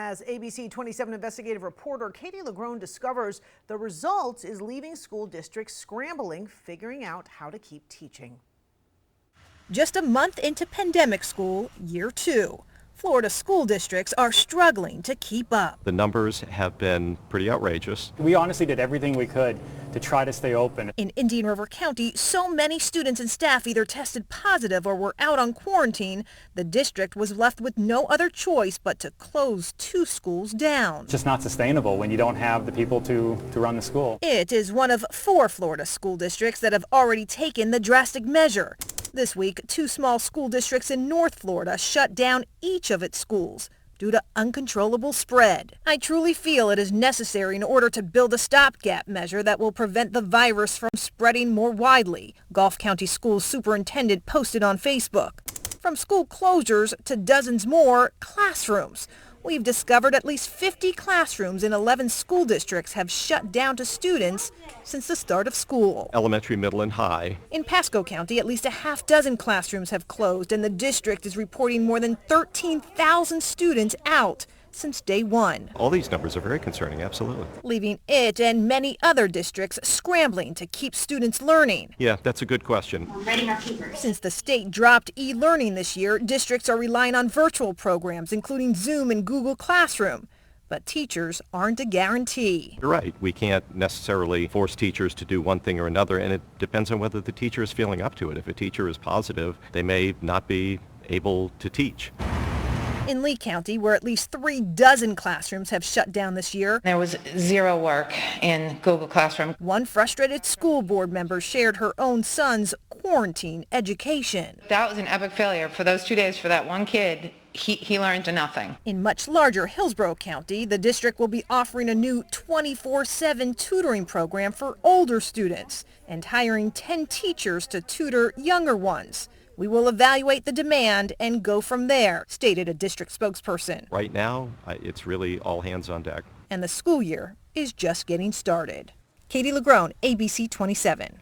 As ABC 27 investigative reporter Katie Legrone discovers, the result is leaving school districts scrambling, figuring out how to keep teaching. Just a month into pandemic school, year 2. Florida school districts are struggling to keep up. The numbers have been pretty outrageous. We honestly did everything we could to try to stay open. In Indian River County, so many students and staff either tested positive or were out on quarantine, the district was left with no other choice but to close 2 schools down. It's just not sustainable when you don't have the people to run the school. It is one of 4 Florida school districts that have already taken the drastic measure. This week, 2 small school districts in North Florida shut down each of its schools due to uncontrollable spread. I truly feel it is necessary in order to build a stopgap measure that will prevent the virus from spreading more widely, Gulf County School Superintendent posted on Facebook. From school closures to dozens more classrooms. We've discovered at least 50 classrooms in 11 school districts have shut down to students since the start of school. Elementary, middle, and high. In Pasco County, at least a half dozen classrooms have closed, and the district is reporting more than 13,000 students out since day 1. All these numbers are very concerning, absolutely. Leaving it and many other districts scrambling to keep students learning. Yeah, that's a good question. We're writing our papers. Since the state dropped e-learning this year, districts are relying on virtual programs, including Zoom and Google Classroom. But teachers aren't a guarantee. You're right. We can't necessarily force teachers to do one thing or another, and it depends on whether the teacher is feeling up to it. If a teacher is positive, they may not be able to teach. In Lee County, where at least 3 dozen classrooms have shut down this year, there was 0 work in Google Classroom. One frustrated school board member shared her own son's quarantine education. That was an epic failure for those 2 days for that one kid. He learned nothing. In much larger Hillsborough County, the district will be offering a new 24/7 tutoring program for older students and hiring 10 teachers to tutor younger ones. We will evaluate the demand and go from there, stated a district spokesperson. Right now, it's really all hands on deck. And the school year is just getting started. Katie Legrone, ABC 27.